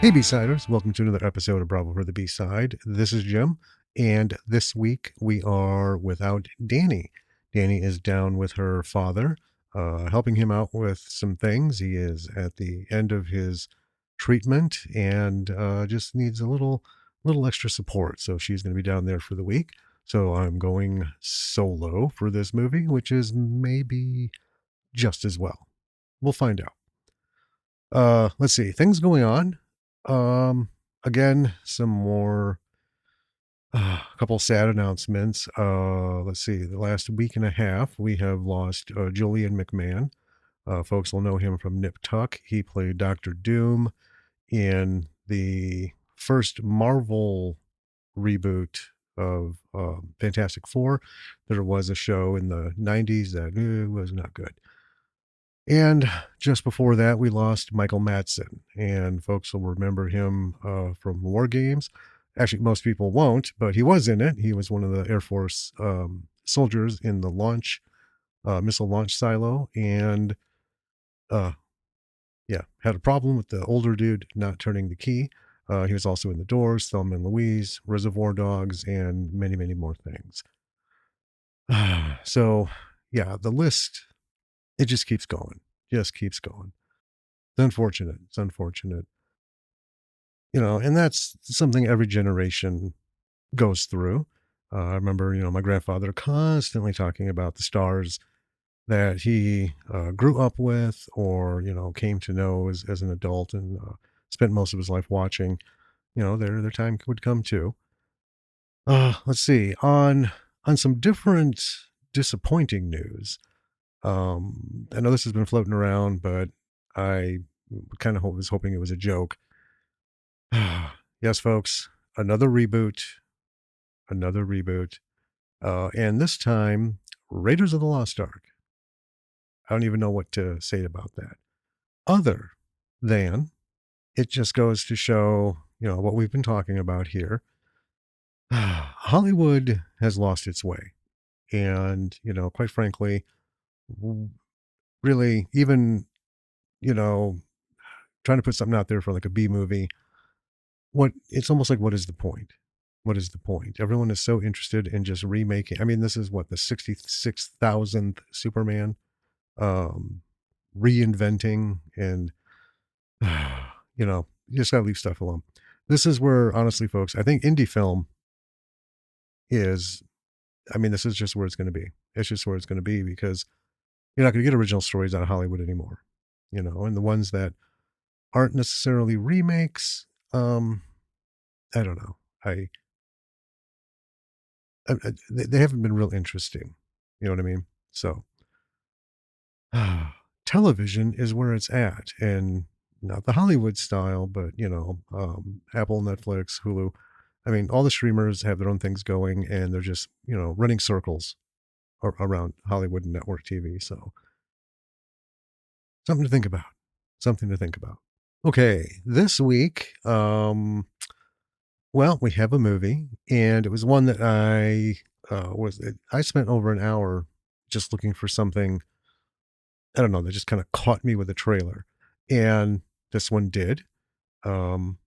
Hey B-Siders, welcome to another episode of Bravo for the B-Side. This is Jim, and this week we are without Danny. Danny is down with her father, helping him out with some things. He is at the end of his treatment and just needs a little extra support. So she's going to be down there for the week. So I'm going solo for this movie, which is maybe just as well. We'll find out. Let's see. Things going on. Um, Again, some more a couple sad announcements. Let's see. The last week and a half, we have lost Julian McMahon. Folks will know him from Nip Tuck. He played Doctor Doom in the first Marvel reboot of Fantastic Four. There was a show in the 90s that was not good. And just before that, we lost Michael Madsen, and folks will remember him from War Games. Actually, most people won't, but he was in it. He was one of the Air Force soldiers in the missile launch silo, and uh, yeah, had a problem with the older dude not turning the key. He was also in The Doors, Thelma and Louise, Reservoir Dogs, and many, many more things. So, yeah, the list, it just keeps going, just keeps going. It's unfortunate. It's unfortunate. And that's something every generation goes through. I remember, my grandfather constantly talking about the stars that he grew up with or, came to know as an adult and spent most of his life watching. Their time would come too. Let's see. On some different disappointing news. I know this has been floating around, but I kind of was hoping it was a joke. Yes, folks, another reboot, another reboot. And this time, Raiders of the Lost Ark. I don't even know what to say about that. Other than it just goes to show, what we've been talking about here. Hollywood has lost its way. And, quite frankly, really, even, you know, trying to put something out there for like a B movie, it's almost like, what is the point? What is the point? Everyone is so interested in just remaking. I mean, this is what, the 66,000th Superman, um, reinventing, and you just gotta leave stuff alone. This is where, honestly, folks, I think indie film is. I mean, this is just where it's going to be. It's just where it's going to be because you're not going to get original stories out of Hollywood anymore. And the ones that aren't necessarily remakes, I don't know. They haven't been real interesting. You know what I mean? So, television is where it's at, and not the Hollywood style, but Apple, Netflix, Hulu. I mean, all the streamers have their own things going, and they're just running circles around Hollywood and network TV. So, something to think about. Something to think about. Okay, this week, well, we have a movie, and it was one that I spent over an hour just looking for something. I don't know, that just kind of caught me with a trailer, and this one did. Um,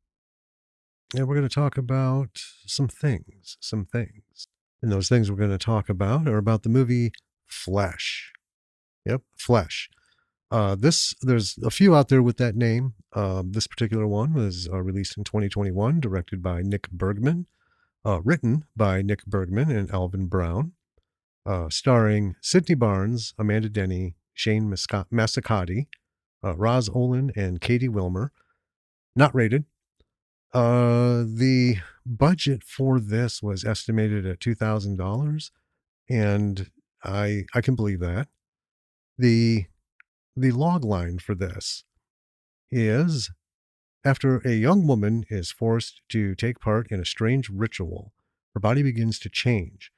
and we're going to talk about some things, and those things we're going to talk about are about the movie Flesh. Yep, Flesh. There's a few out there with that name. This particular one was released in 2021, directed by Nick Bergman, written by Nick Bergman and Alvin Brown, starring Sidney Barnes, Amanda Denny, Shane Massacotti, Roz Olin, and Katie Wilmer. Not rated. The budget for this was estimated at $2,000, and I can believe that. The log line for this is: after a young woman is forced to take part in a strange ritual, her body begins to change.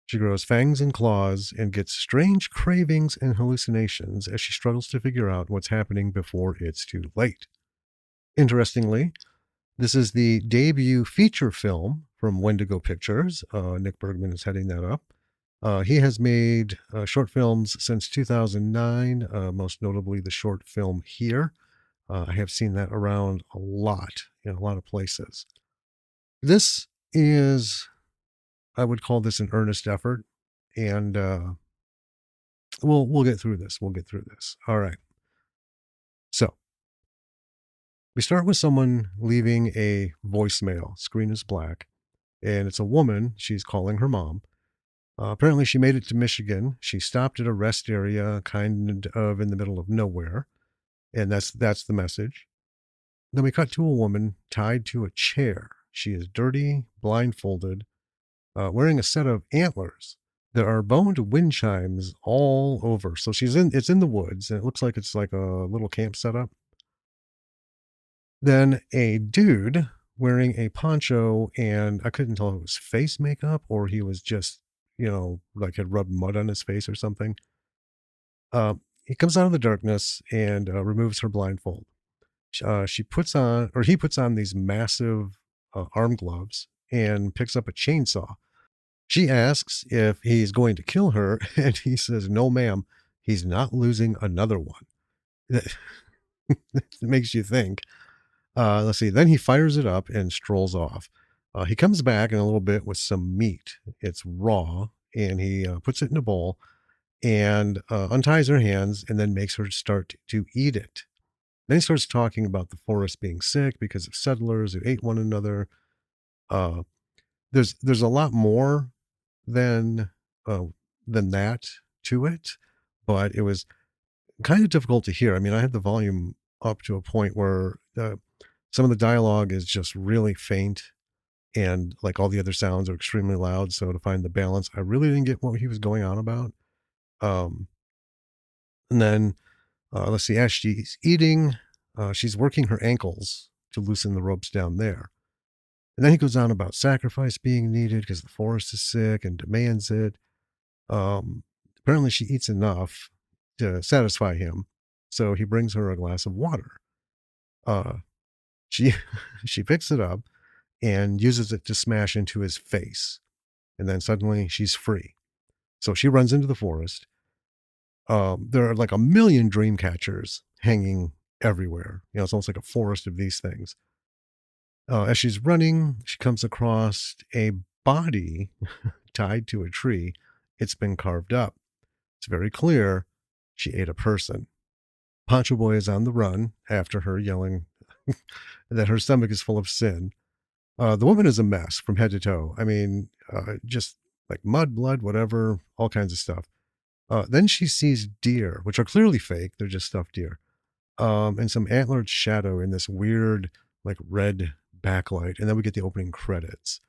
She grows fangs and claws and gets strange cravings and hallucinations as she struggles to figure out what's happening before it's too late. Interestingly, this is the debut feature film from Wendigo Pictures. Nick Bergman is heading that up. He has made short films since 2009, most notably the short film Here. I have seen that around a lot, a lot of places. This is, I would call this an earnest effort, and we'll get through this. We'll get through this. All right. So we start with someone leaving a voicemail. Screen is black, and it's a woman. She's calling her mom. Apparently, she made it to Michigan. She stopped at a rest area, kind of in the middle of nowhere, and that's the message. Then we cut to a woman tied to a chair. She is dirty, blindfolded, wearing a set of antlers. There are boned wind chimes all over. So it's in the woods, and it looks like it's like a little camp setup. Then a dude wearing a poncho, and I couldn't tell if it was face makeup or he was just, like had rubbed mud on his face or something. He comes out of the darkness and removes her blindfold. She puts on, or he puts on these massive arm gloves and picks up a chainsaw. She asks if he's going to kill her, and he says, "No, ma'am, he's not losing another one." That makes you think. Let's see. Then he fires it up and strolls off. He comes back in a little bit with some meat. It's raw, and he puts it in a bowl and unties her hands and then makes her start to eat it. Then he starts talking about the forest being sick because of settlers who ate one another. Uh, there's a lot more than uh, than that to it, but it was kind of difficult to hear. I mean, I had the volume up to a point where some of the dialogue is just really faint, and like all the other sounds are extremely loud. So to find the balance, I really didn't get what he was going on about. Um, and then let's see, as she's eating, she's working her ankles to loosen the ropes down there. And then he goes on about sacrifice being needed because the forest is sick and demands it. Apparently, she eats enough to satisfy him, so he brings her a glass of water. Uh, she she picks it up and uses it to smash into his face, and then suddenly she's free. So she runs into the forest. There are like a million dream catchers hanging everywhere. It's almost like a forest of these things. As she's running, she comes across a body tied to a tree. It's been carved up. It's very clear she ate a person. Pancho Boy is on the run after her, yelling that her stomach is full of sin. The woman is a mess from head to toe. I mean, just like mud, blood, whatever, all kinds of stuff. Then she sees deer, which are clearly fake. They're just stuffed deer. And some antlered shadow in this weird, like red backlight. And then we get the opening credits.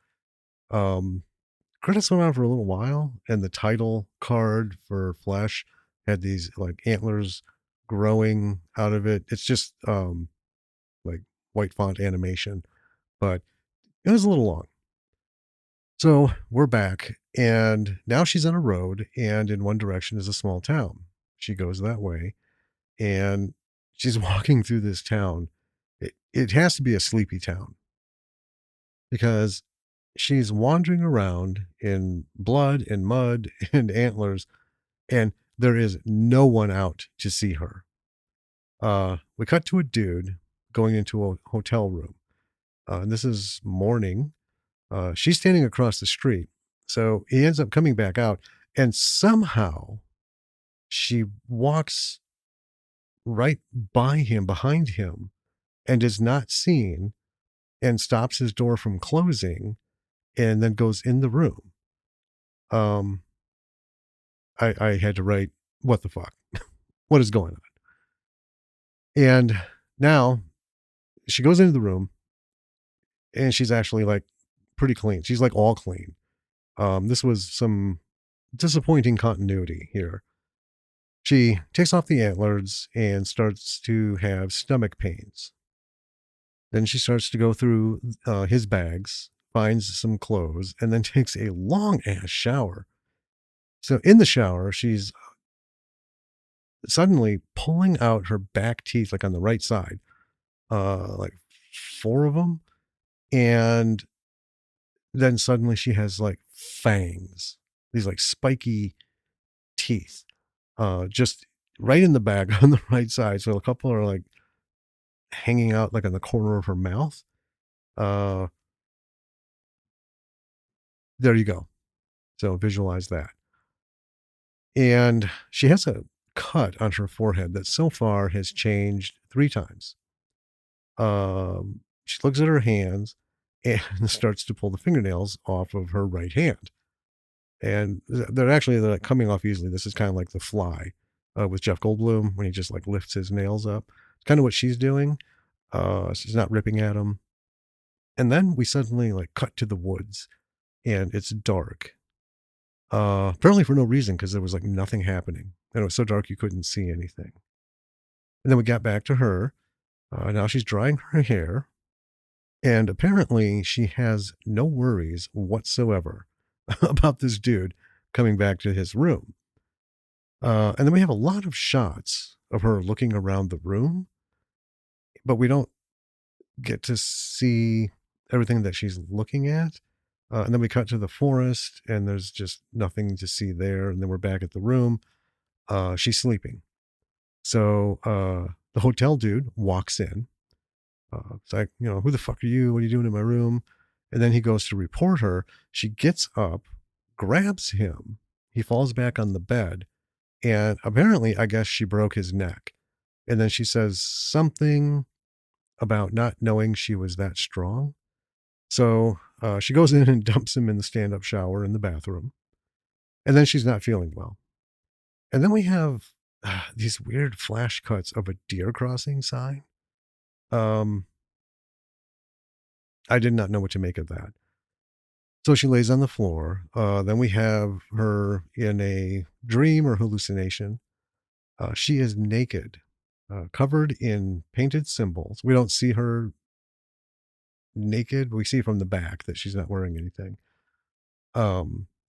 Credits went on for a little while, and the title card for Flesh had these like antlers growing out of it. It's just like white font animation, but it was a little long. So we're back, and now she's on a road, and in one direction is a small town. She goes that way, and she's walking through this town. It has to be a sleepy town because she's wandering around in blood and mud and antlers, and there is no one out to see her. We cut to a dude going into a hotel room. And this is morning. She's standing across the street. So he ends up coming back out, and somehow she walks right by him, behind him, and is not seen and stops his door from closing and then goes in the room. I had to write, what the fuck? What is going on? And now she goes into the room, and she's actually like pretty clean. She's like all clean. This was some disappointing continuity here. She takes off the antlers and starts to have stomach pains. Then she starts to go through his bags, finds some clothes, and then takes a long ass shower. So in the shower, she's suddenly pulling out her back teeth, like on the right side, like 4 of them. And then suddenly she has like fangs, these like spiky teeth, just right in the back on the right side. So a couple are like hanging out like on the corner of her mouth. Uh, there you go. So visualize that. And she has a cut on her forehead that so far has changed 3 times. She looks at her hands and starts to pull the fingernails off of her right hand. And they're like coming off easily. This is kind of like The Fly with Jeff Goldblum when he just like lifts his nails up. It's kind of what she's doing. She's not ripping at them. And then we suddenly like cut to the woods and it's dark. Apparently for no reason because there was like nothing happening. And it was so dark you couldn't see anything. And then we got back to her. Now she's drying her hair. And apparently she has no worries whatsoever about this dude coming back to his room. And then we have a lot of shots of her looking around the room, but we don't get to see everything that she's looking at. And then we cut to the forest, and there's just nothing to see there. And then we're back at the room. She's sleeping. So the hotel dude walks in. It's like, who the fuck are you? What are you doing in my room? And then he goes to report her. She gets up, grabs him. He falls back on the bed. And apparently, I guess she broke his neck. And then she says something about not knowing she was that strong. So she goes in and dumps him in the stand up shower in the bathroom. And then she's not feeling well. And then we have these weird flash cuts of a deer crossing sign. I did not know what to make of that. So she lays on the floor. Then we have her in a dream or hallucination. She is naked, covered in painted symbols. We don't see her naked. We see from the back that she's not wearing anything,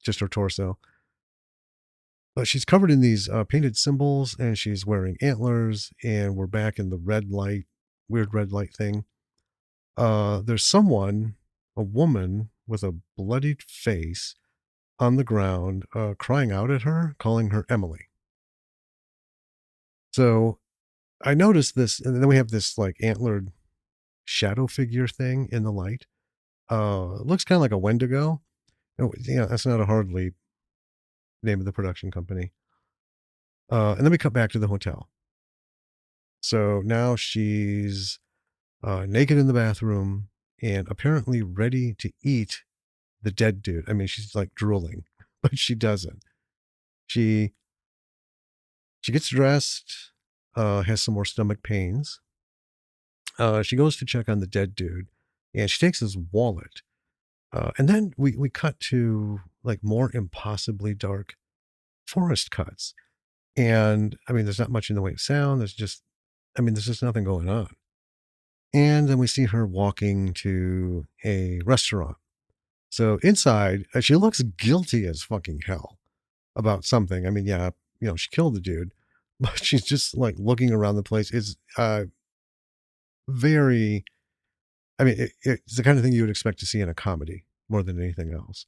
just her torso. But she's covered in these painted symbols and she's wearing antlers. And we're back in the red light, weird red light thing. There's someone, a woman with a bloodied face on the ground, crying out at her, calling her Emily. So I noticed this, and then we have this like antlered shadow figure thing in the light. It looks kind of like a Wendigo. Oh, yeah, that's not a hardly name of the production company. And then we cut back to the hotel. So now she's naked in the bathroom and apparently ready to eat the dead dude. I mean, she's like drooling, but she doesn't. She gets dressed, has some more stomach pains. She goes to check on the dead dude, and she takes his wallet. And then we cut to like more impossibly dark forest cuts. And I mean, there's not much in the way of sound. There's just nothing going on. And then we see her walking to a restaurant. So inside, she looks guilty as fucking hell about something. I mean, yeah, she killed the dude, but she's just like looking around the place. It's very, I mean, it's the kind of thing you would expect to see in a comedy more than anything else.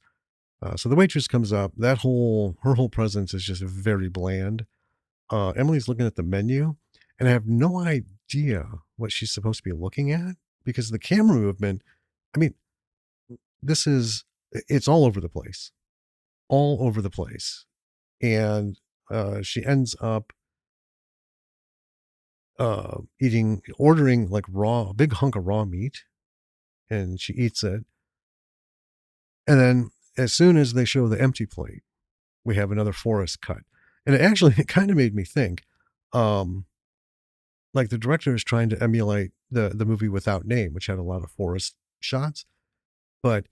So the waitress comes up. Her whole presence is just very bland. Emily's looking at the menu, and I have no idea what she's supposed to be looking at because the camera movement, I mean, it's all over the place, all over the place. And she ends up ordering like a big hunk of raw meat, and she eats it. And then as soon as they show the empty plate, we have another forest cut. And it kind of made me think, like the director is trying to emulate the movie Without Name, which had a lot of forest shots. But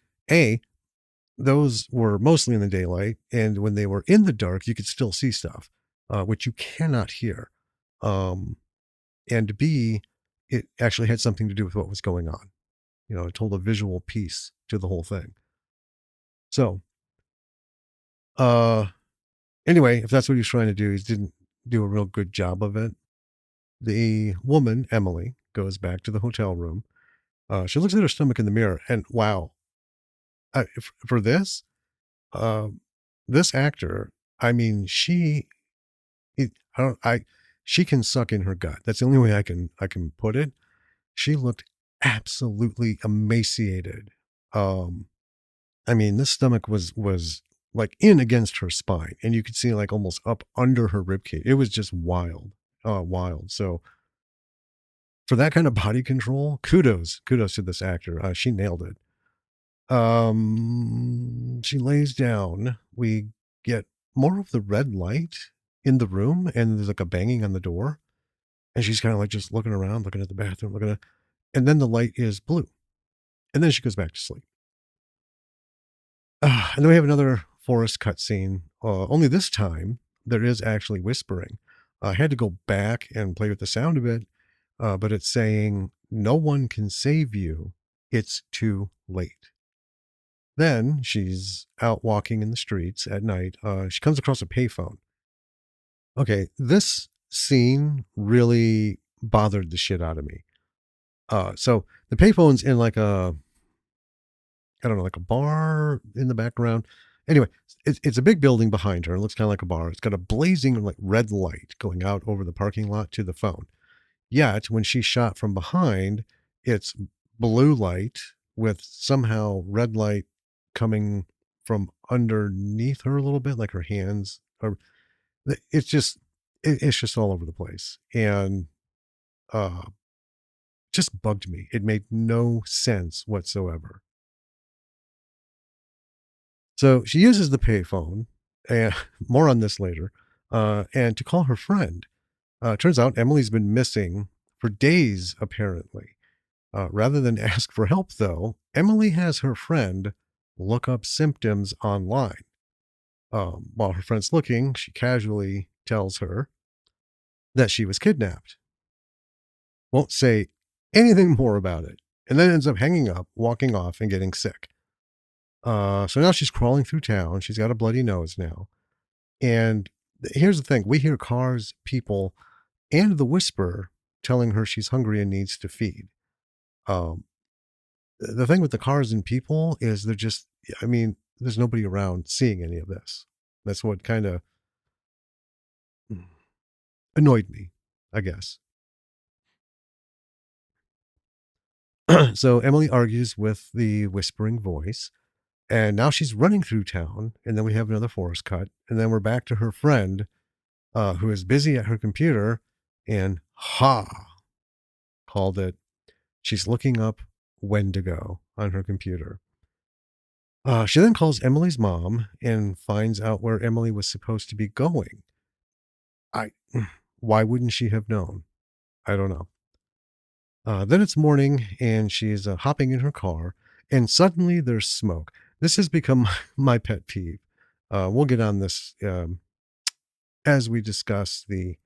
those were mostly in the daylight, and when they were in the dark, you could still see stuff, which you cannot hear. And B, it actually had something to do with what was going on. It told a visual piece to the whole thing. So, anyway, if that's what he was trying to do, he didn't do a real good job of it. The woman, Emily, goes back to the hotel room. She looks at her stomach in the mirror, and wow, for this, this actor, I mean, she can suck in her gut. That's the only way I can put it. She looked absolutely emaciated. Um, I mean, this stomach was like in against her spine, and you could see like almost up under her rib cage. It was just wild, wild. So for that kind of body control, kudos to this actor. She nailed it. She lays down. We get more of the red light in the room, and there's like a banging on the door, and she's kind of like just looking around, looking at the bathroom, looking at, and then the light is blue, and then she goes back to sleep. And then we have another forest cutscene. Only this time there is actually whispering. I had to go back and play with the sound a bit, but it's saying, "No one can save you. It's too late." Then she's out walking in the streets at night. She comes across a payphone. Okay, this scene really bothered the shit out of me. So the payphone's in like a, I don't know, like a bar in the background. Anyway, it's a big building behind her. It looks kind of like a bar. It's got a blazing like red light going out over the parking lot to the phone. Yet when she's shot from behind, it's blue light with somehow red light coming from underneath her a little bit, like her hands are. It's just it's just all over the place, and uh, just bugged me. It made no sense whatsoever. So she uses the payphone, and more on this later, and to call her friend. Turns out Emily's been missing for days, apparently. Rather than ask for help, though, Emily has her friend look up symptoms online. While her friend's looking, she casually tells her that she was kidnapped. Won't say anything more about it, and then ends up hanging up, walking off, and getting sick. So now she's crawling through town. She's got a bloody nose now. And here's the thing, we hear cars, people, and the whisper telling her she's hungry and needs to feed. Um, the thing with the cars and people is they're just, I mean, there's nobody around seeing any of this. That's what kind of annoyed me, I guess. So Emily argues with the whispering voice, and now she's running through town. And then we have another forest cut, and then we're back to her friend, who is busy at her computer, and called it. She's looking up Wendigo on her computer. She then calls Emily's mom and finds out where Emily was supposed to be going. I, why wouldn't she have known? I don't know. Then it's morning and she's hopping in her car, and suddenly there's smoke. This has become my pet peeve. We'll get on this as we discuss the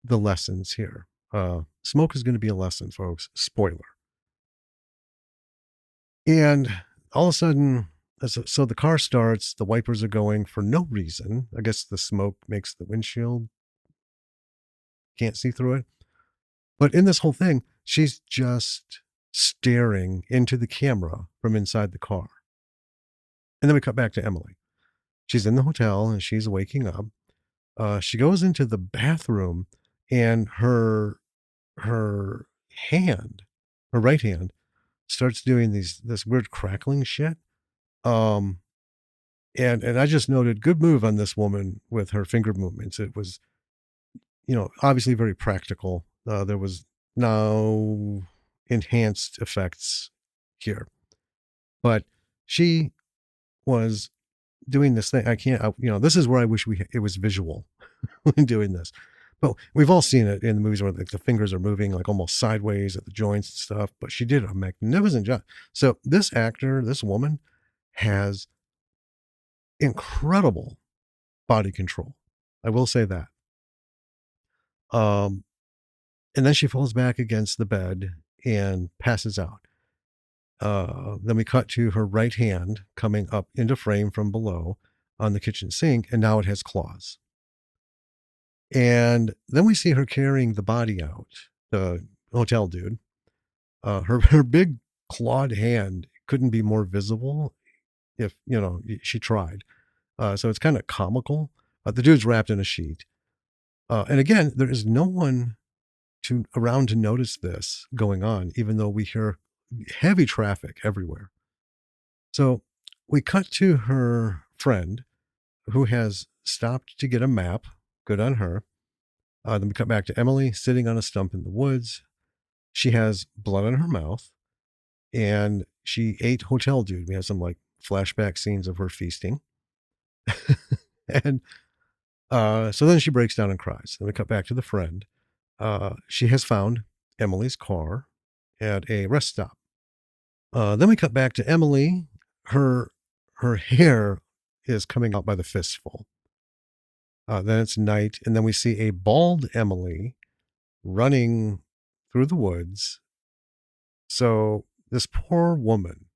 lessons here. Smoke is going to be a lesson, folks. Spoiler. And all of a sudden, so the car starts, the wipers are going for no reason. I guess the smoke makes the windshield, can't see through it. But in this whole thing, she's just staring into the camera from inside the car. And then we cut back to Emily. She's in the hotel and she's waking up. She goes into the bathroom, and her hand, her right hand, starts doing this weird crackling shit. Um, and I just noted, good move on this woman with her finger movements. It was, obviously very practical. There was no enhanced effects here, but she was doing this thing. I can't, this is where I wish it was visual when doing this. But we've all seen it in the movies where like the fingers are moving like almost sideways at the joints and stuff. But she did a magnificent job. So this actor, this woman, has incredible body control. I will say that. Um, and then she falls back against the bed and passes out. Then we cut to her right hand coming up into frame from below on the kitchen sink, and now it has claws. And then we see her carrying the body out, the hotel dude. Her big clawed hand couldn't be more visible if, she tried. So it's kind of comical. The dude's wrapped in a sheet. And again, there is no one around to notice this going on, even though we hear heavy traffic everywhere. So we cut to her friend who has stopped to get a map. Good on her. Then we cut back to Emily sitting on a stump in the woods. She has blood on her mouth and she ate hotel dude. We have some like flashback scenes of her feasting. And so then she breaks down and cries. Then we cut back to the friend. She has found Emily's car at a rest stop. Then we cut back to Emily. Her hair is coming out by the fistful. Then it's night, and then we see a bald Emily running through the woods. So this poor woman,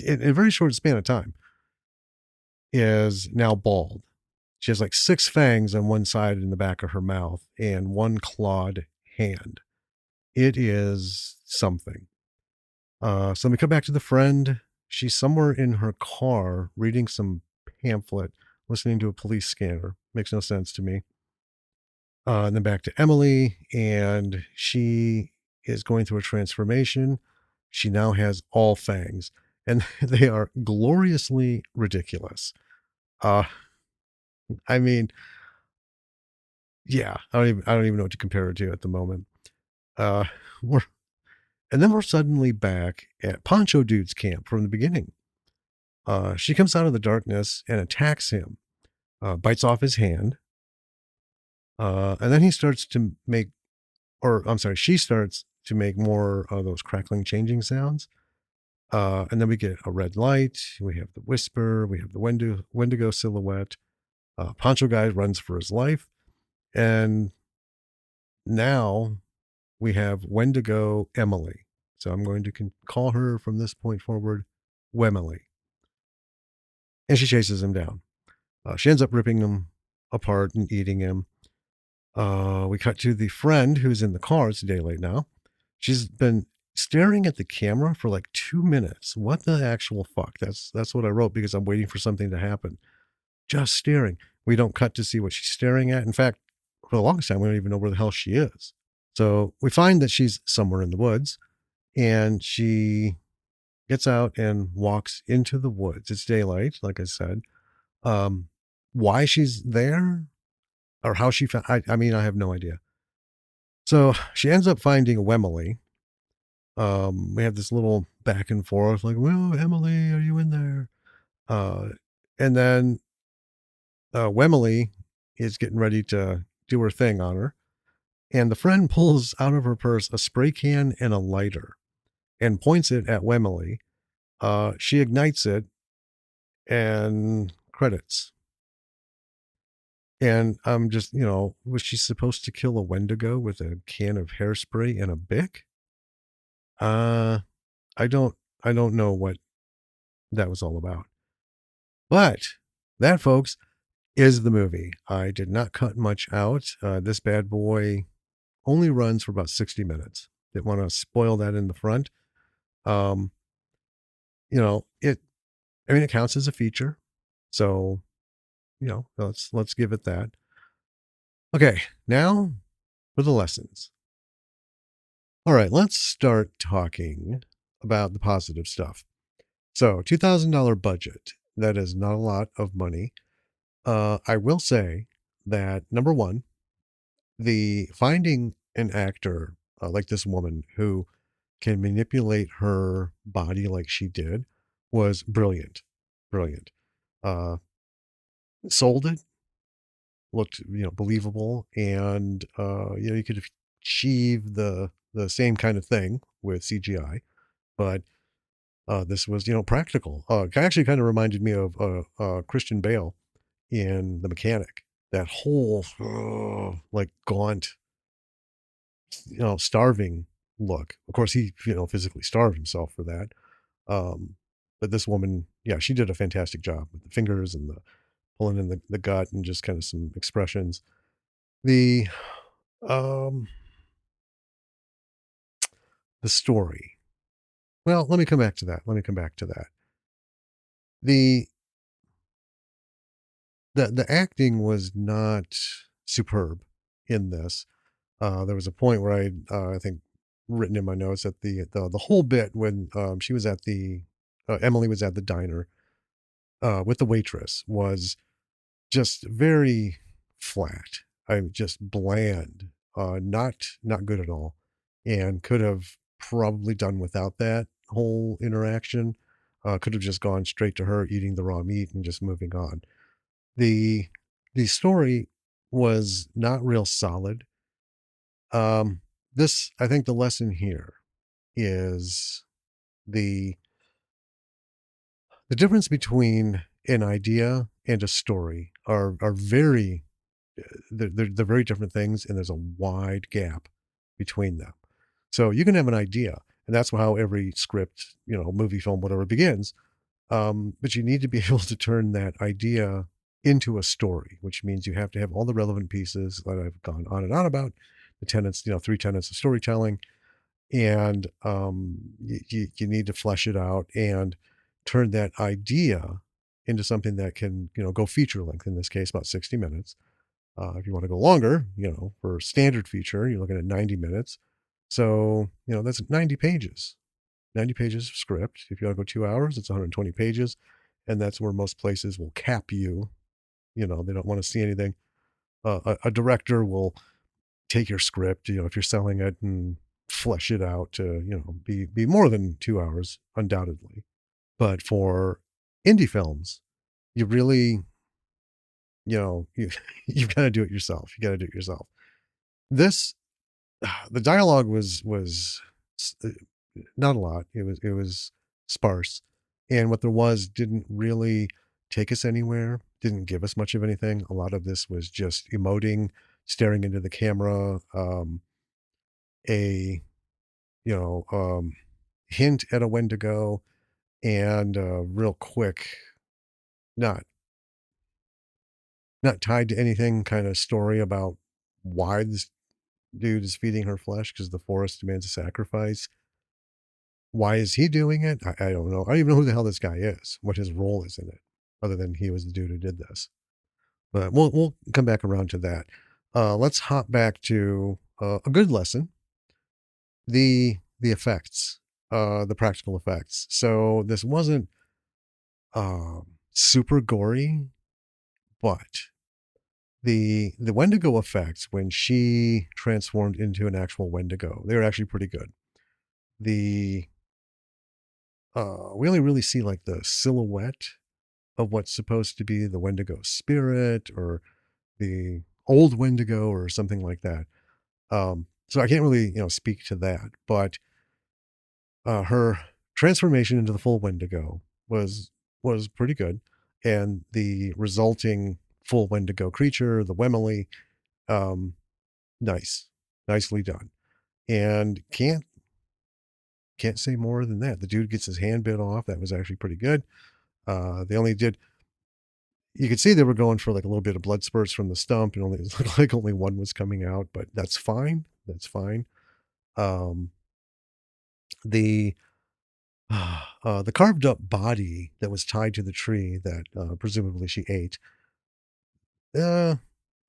in a very short span of time, is now bald. She has like 6 fangs on one side in the back of her mouth and 1 clawed hand. It is something. So we come back to the friend. She's somewhere in her car reading some pamphlet, listening to a police scanner. Makes no sense to me. And then back to Emily, and she is going through a transformation. She now has all fangs, and they are gloriously ridiculous. Uh, I mean, yeah, I don't even know what to compare it to at the moment. Uh, we're and then we're suddenly back at Poncho Dude's camp from the beginning. She comes out of the darkness and attacks him, bites off his hand, and then he starts to make, or I'm sorry, she starts to make more of those crackling, changing sounds. And then we get a red light. We have the whisper. We have the Wendigo silhouette. Poncho guy runs for his life, and now we have Wendigo Emily. So I'm going to call her from this point forward Wemily. And she chases him down. She ends up ripping him apart and eating him. We cut to the friend who's in the car. It's daylight now. She's been staring at the camera for like 2 minutes. What the actual fuck? That's what I wrote because I'm waiting for something to happen. Just staring. We don't cut to see what she's staring at. In fact, for the longest time, we don't even know where the hell she is. So we find that she's somewhere in the woods, and she gets out and walks into the woods. It's daylight, like I said. Why she's there or how she found, I mean, I have no idea. So she ends up finding Wemily. We have this little back and forth, like, well, Emily, are you in there? And then Wemily is getting ready to do her thing on her. And the friend pulls out of her purse a spray can and a lighter and points it at Wemily. She ignites it and credits. And I'm just, was she supposed to kill a Wendigo with a can of hairspray and a Bic? I don't know what that was all about. But that, folks, is the movie. I did not cut much out. This bad boy only runs for about 60 minutes. Didn't want to spoil that in the front. It counts as a feature. So, let's give it that. Okay, now for the lessons. All right, let's start talking about the positive stuff. So, $2,000 budget. That is not a lot of money. I will say that number one, the finding an actor like this woman who can manipulate her body like she did was brilliant. Brilliant. Sold it, looked believable, and you could achieve the same kind of thing with CGI, but this was practical. Actually kind of reminded me of Christian Bale in The Mechanic. That whole like gaunt, starving look. Of course, he physically starved himself for that. But this woman, yeah, she did a fantastic job with the fingers and the pulling in the gut and just kind of some expressions. The um the story. Well, let me come back to that. The the acting was not superb in this. There was a point where I think, written in my notes that the whole bit when she was at the Emily was at the diner with the waitress was just very flat. I just bland, not good at all, and could have probably done without that whole interaction. Could have just gone straight to her eating the raw meat and just moving on. The the story was not real solid. Um, this I think the lesson here is the the difference between an idea and a story are very they're very different things, and there's a wide gap between them. So you can have an idea, and that's how every script, movie, film, whatever begins. But you need to be able to turn that idea into a story, which means you have to have all the relevant pieces that I've gone on and on about. The tenets, three tenets of storytelling, and you need to flesh it out and turn that idea into something that can, go feature length. In this case, about 60 minutes. If you want to go longer, for standard feature, you're looking at 90 minutes. So, that's 90 pages, 90 pages of script. If you want to go 2 hours, it's 120 pages. And that's where most places will cap you. They don't want to see anything. A director will take your script, if you're selling it, and flesh it out to, be more than 2 hours, undoubtedly. But for indie films, you really, you, you've got to do it yourself. You got to do it yourself. This the dialogue was uh, not a lot. It was sparse, and what there was didn't really take us anywhere. Didn't give us much of anything. A lot of this was just emoting, staring into the camera, a you know hint at a Wendigo, and real quick, not not tied to anything, kind of story about why this dude is feeding her flesh because the forest demands a sacrifice. Why is he doing it? I don't know. I don't even know who the hell this guy is, what his role is in it, other than he was the dude who did this. But we'll come back around to that. Let's hop back to a good lesson: the effects, the practical effects. So this wasn't super gory, but the Wendigo effects when she transformed into an actual Wendigo, they were actually pretty good. The we only really see like the silhouette of what's supposed to be the Wendigo spirit or the old Wendigo or something like that. So I can't really, speak to that, but her transformation into the full Wendigo was pretty good, and the resulting full Wendigo creature, the Wemily, um, nice, nicely done, and can't say more than that. The dude gets his hand bit off. That was actually pretty good. They only did. You could see they were going for like a little bit of blood spurts from the stump, and only it looked like only one was coming out, but that's fine. That's fine. Um, the the carved up body that was tied to the tree that presumably she ate. Uh,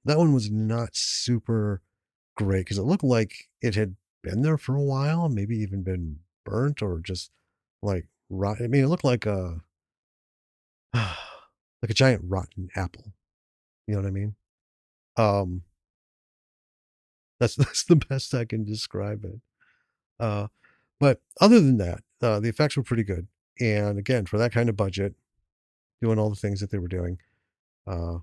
that one was not super great because it looked like it had been there for a while, maybe even been burnt or just like rot. I mean, it looked like a giant rotten apple. You know what I mean? Um, that's the best I can describe it. Uh, but other than that, the effects were pretty good. And again, for that kind of budget, doing all the things that they were doing, uh,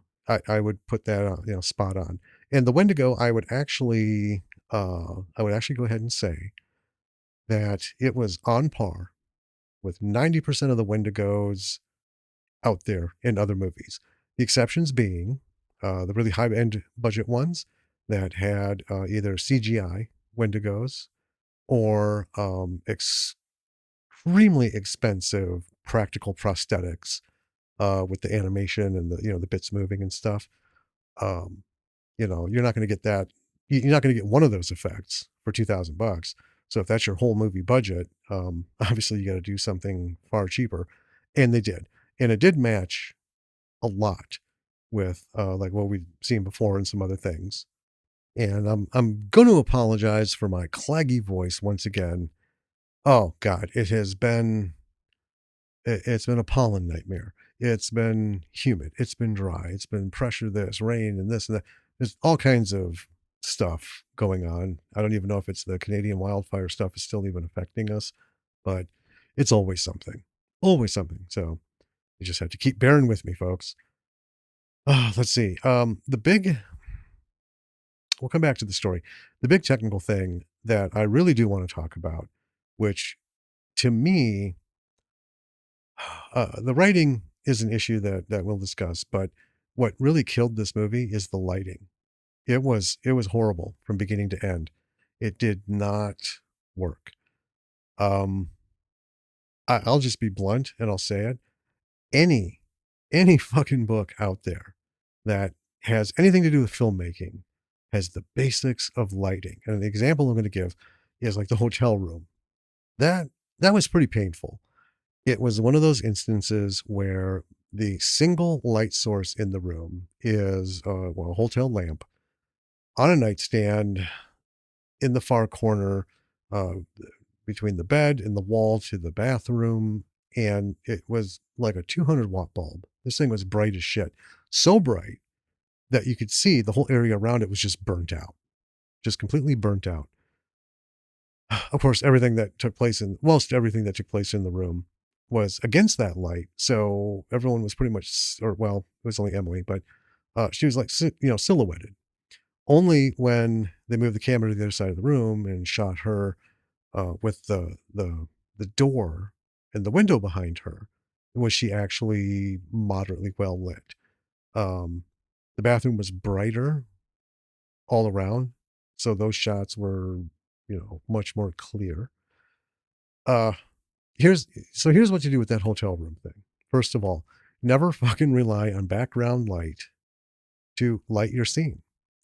I would put that spot on. And the Wendigo, I would actually go ahead and say that it was on par with 90% of the Wendigos out there in other movies. The exceptions being the really high end budget ones that had either CGI Wendigos or extremely expensive practical prosthetics with the animation and the bits moving and stuff. Um, you're not going to get that. You're not going to get one of those effects for $2,000. So if that's your whole movie budget, obviously you got to do something far cheaper, and they did, and it did match a lot with like what we've seen before and some other things. And I'm going to apologize for my claggy voice once again. Oh God, it's been a pollen nightmare. It's been humid. It's been dry. It's been pressure this, rain, and this and that. There's all kinds of stuff going on. I don't even know if it's the Canadian wildfire stuff is still even affecting us, but it's always something. Always something. So you just have to keep bearing with me, folks. Let's see. We'll come back to the story. The big technical thing that I really do want to talk about, which to me, the writing is an issue that we'll discuss, but what really killed this movie is the lighting. It was horrible from beginning to end. It did not work. Um, I'll just be blunt and I'll say it. Any any fucking book out there that has anything to do with filmmaking has the basics of lighting. And the example I'm going to give is like the hotel room. That that was pretty painful. It was one of those instances where the single light source in the room is well, a hotel lamp on a nightstand in the far corner uh, between the bed and the wall to the bathroom. And it was like a 200-watt bulb. This thing was bright as shit. So bright that you could see the whole area around it was just burnt out, just completely burnt out. Of course, most everything that took place in the room was against that light. So everyone was pretty much, or well, it was only Emily, but she was like, silhouetted. Only when they moved the camera to the other side of the room and shot her with the door and the window behind her was she actually moderately well lit. Um, the bathroom was brighter all around, so those shots were, much more clear. Uh, here's what you do with that hotel room thing. First of all, never fucking rely on background light to light your scene.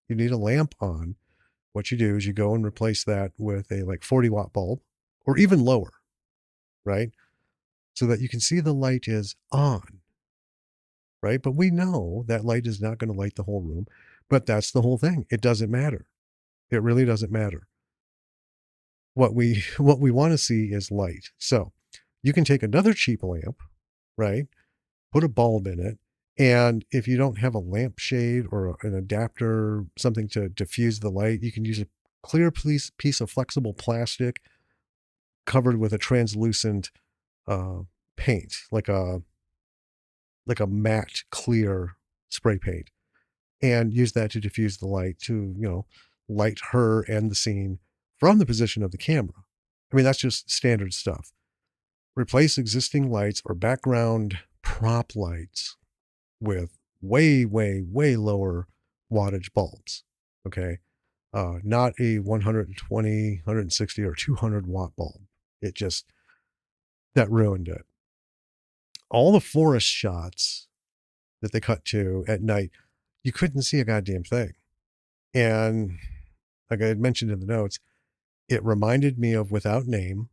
You need a lamp on. What you do is you go and replace that with a like 40-watt bulb or even lower, right? So that you can see the light is on, right? But we know that light is not going to light the whole room, but that's the whole thing. It doesn't matter. It really doesn't matter. What we want to see is light. So you can take another cheap lamp, right? Put a bulb in it. And if you don't have a lampshade or an adapter, something to diffuse the light, you can use a clear piece of flexible plastic covered with a translucent uh, paint, like a matte clear spray paint, and use that to diffuse the light to, light her and the scene from the position of the camera. I mean, that's just standard stuff. Replace existing lights or background prop lights with way, way, way lower wattage bulbs. Okay. Not a 120, 160, or 200-watt bulb. It just, that ruined it. All the forest shots that they cut to at night, you couldn't see a goddamn thing. And like I had mentioned in the notes, it reminded me of Without Name,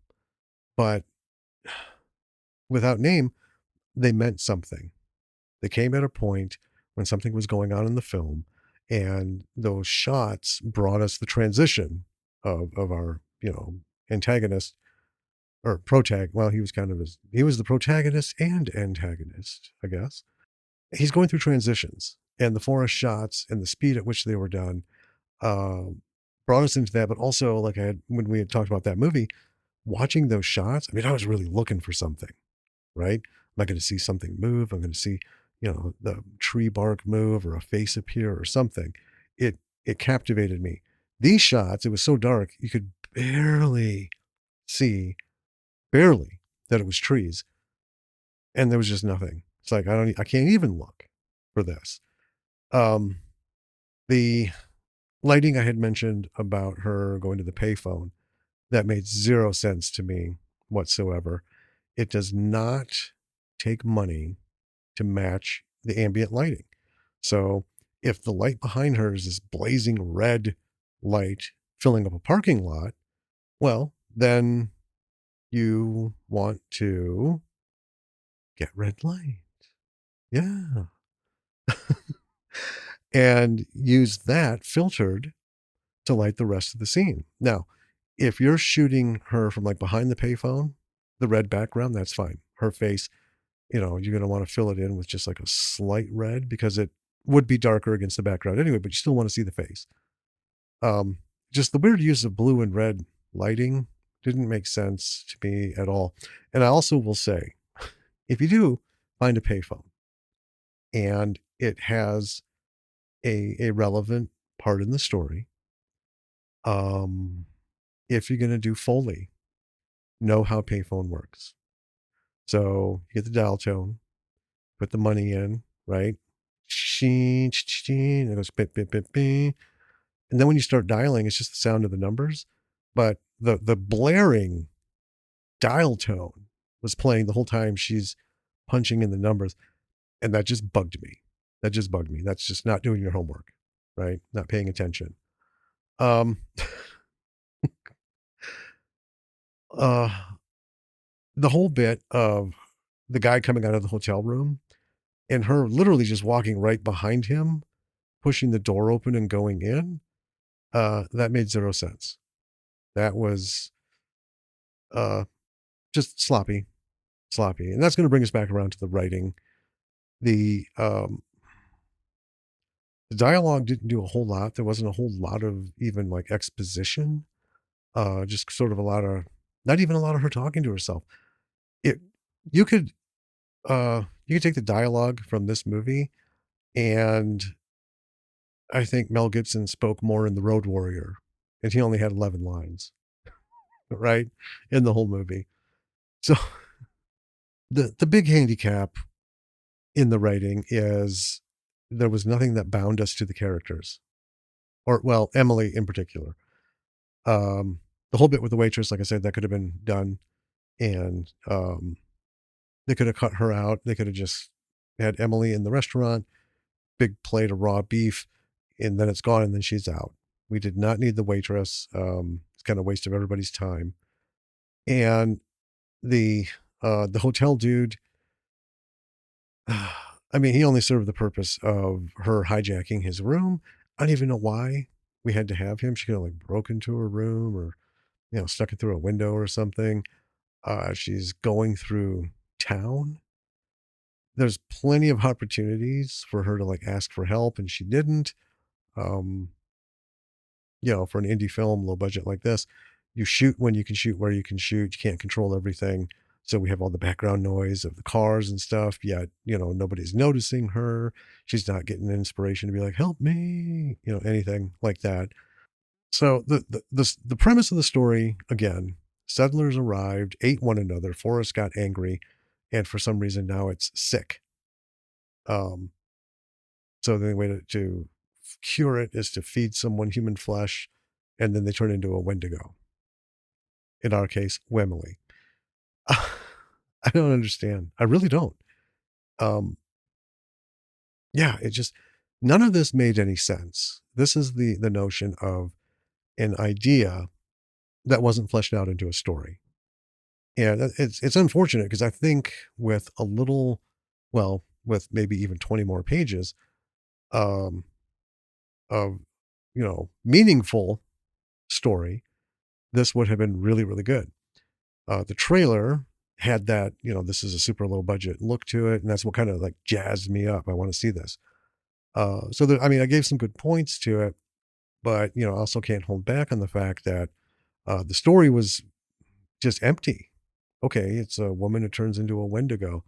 but Without Name, they meant something. They came at a point when something was going on in the film, and those shots brought us the transition of our, antagonist or protag. Well, he was the protagonist and antagonist, I guess. He's going through transitions, and the forest shots and the speed at which they were done um, brought us into that. But also, like I had when we had talked about that movie, watching those shots. I mean, I was really looking for something, right? Am I going to see something move? I'm going to see, the tree bark move or a face appear or something. It captivated me. These shots, it was so dark you could barely see, barely that it was trees, and there was just nothing. It's like I can't even look for this. Um, the lighting I had mentioned about her going to the payphone, that made zero sense to me whatsoever. It does not take money to match the ambient lighting. So if the light behind her is this blazing red light filling up a parking lot, well, then you want to get red light. Yeah. And use that filtered to light the rest of the scene. Now, if you're shooting her from like behind the payphone, the red background, that's fine. Her face, you're going to want to fill it in with just like a slight red because it would be darker against the background anyway, but you still want to see the face. Um, just the weird use of blue and red lighting didn't make sense to me at all. And I also will say, if you do find a payphone and it has a relevant part in the story, if you're going to do Foley, know how payphone works. So you get the dial tone, put the money in, right? Sheen, sheen, it goes bip, bip, bip, bip. And then when you start dialing, it's just the sound of the numbers. But the blaring dial tone was playing the whole time she's punching in the numbers. And that just bugged me. That just bugged me. That's just not doing your homework, right? Not paying attention. Um, uh, the whole bit of the guy coming out of the hotel room and her literally just walking right behind him, pushing the door open and going in, that made zero sense. That was just sloppy. And that's going to bring us back around to the writing. The dialogue didn't do a whole lot. There wasn't a whole lot of even like exposition. Just sort of not even a lot of her talking to herself. It you could take the dialogue from this movie, and I think Mel Gibson spoke more in The Road Warrior, and he only had 11 lines, right, in the whole movie. So the big handicap in the writing is there was nothing that bound us to the characters, or well, Emily in particular. The whole bit with the waitress, like I said, that could have been done, and they could have cut her out. They could have just had Emily in the restaurant, big plate of raw beef, and then it's gone, and then she's out. We did not need the waitress. It's kind of a waste of everybody's time. And the hotel dude, I mean, he only served the purpose of her hijacking his room. I don't even know why we had to have him. She could have like broke into her room or, stuck it through a window or something. She's going through town. There's plenty of opportunities for her to like ask for help, and she didn't. Um, for an indie film, low budget like this, you shoot when you can shoot, where you can shoot. You can't control everything. So we have all the background noise of the cars and stuff. Yet, nobody's noticing her. She's not getting inspiration to be like, help me, anything like that. So the premise of the story, again, settlers arrived, ate one another. Forrest got angry. And for some reason now it's sick. So the only way to cure it is to feed someone human flesh, and then they turn into a Wendigo. In our case, Wemily. I don't understand. I really don't. Um, yeah, it just none of this made any sense. This is the notion of an idea that wasn't fleshed out into a story. And it's unfortunate because I think with a little, well, with maybe even 20 more pages, um, of meaningful story, this would have been really, really good. The trailer had that, this is a super low budget look to it, and that's what kind of like jazzed me up. I want to see this. I gave some good points to it, but I also can't hold back on the fact that the story was just empty. Okay, it's a woman who turns into a Wendigo.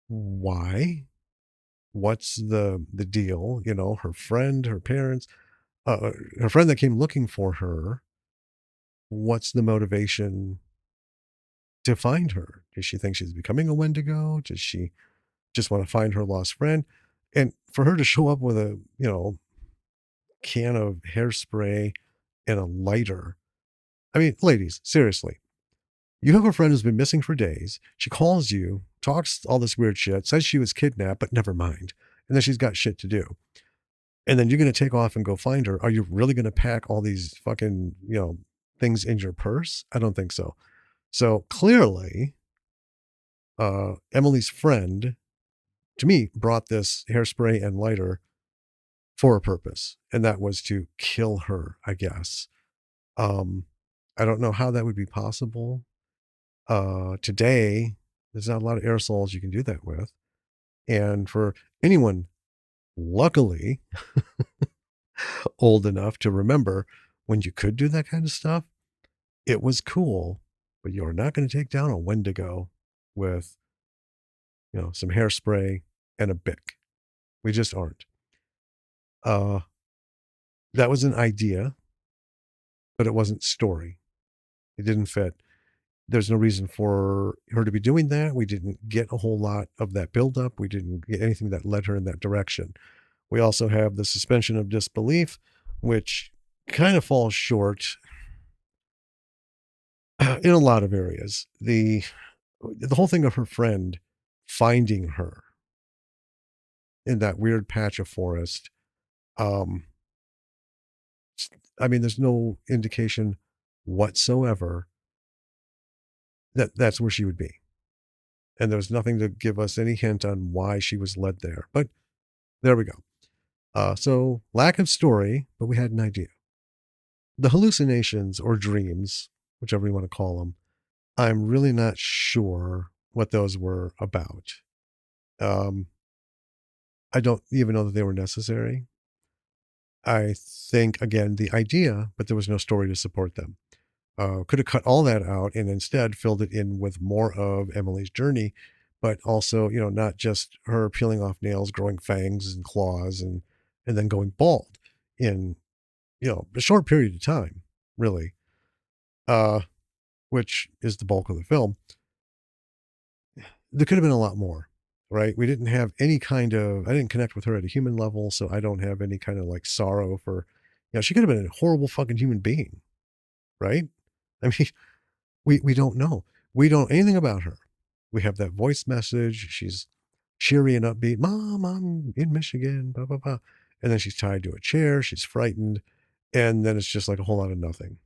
Why? What's the deal? Her friend, her parents, her friend that came looking for her. What's the motivation to find her? Does she think she's becoming a Wendigo? Does she just want to find her lost friend? And for her to show up with a, can of hairspray and a lighter. I mean, ladies, seriously, you have a friend who's been missing for days. She calls you, talks all this weird shit, says she was kidnapped, but never mind. And then she's got shit to do. And then you're going to take off and go find her. Are you really going to pack all these fucking, things in your purse? I don't think so. So clearly, Emily's friend, to me, brought this hairspray and lighter for a purpose, and that was to kill her, I guess. Um, I don't know how that would be possible. Today, there's not a lot of aerosols you can do that with. And for anyone, luckily, old enough to remember when you could do that kind of stuff, it was cool, but you're not going to take down a Wendigo with, some hairspray and a Bic. We just aren't. Uh, that was an idea, but it wasn't story. It didn't fit. There's no reason for her to be doing that. We didn't get a whole lot of that buildup. We didn't get anything that led her in that direction. We also have the suspension of disbelief, which kind of falls short in a lot of areas. The whole thing of her friend finding her in that weird patch of forest. Um, I mean, there's no indication whatsoever that that's where she would be. And there was nothing to give us any hint on why she was led there. But there we go. So lack of story, but we had an idea. The hallucinations or dreams, whichever you want to call them, I'm really not sure what those were about. Um, I don't even know that they were necessary. I think, again, the idea, but there was no story to support them. Could have cut all that out and instead filled it in with more of Emily's journey, but also, not just her peeling off nails, growing fangs and claws, and then going bald in, a short period of time, really, uh, which is the bulk of the film. There could have been a lot more, right? We didn't have any kind of, I didn't connect with her at a human level, so I don't have any kind of like sorrow for, she could have been a horrible fucking human being, right? I mean, we don't know. We don't know anything about her. We have that voice message. She's cheery and upbeat. Mom, I'm in Michigan, blah, blah, blah. And then she's tied to a chair. She's frightened. And then it's just like a whole lot of nothing.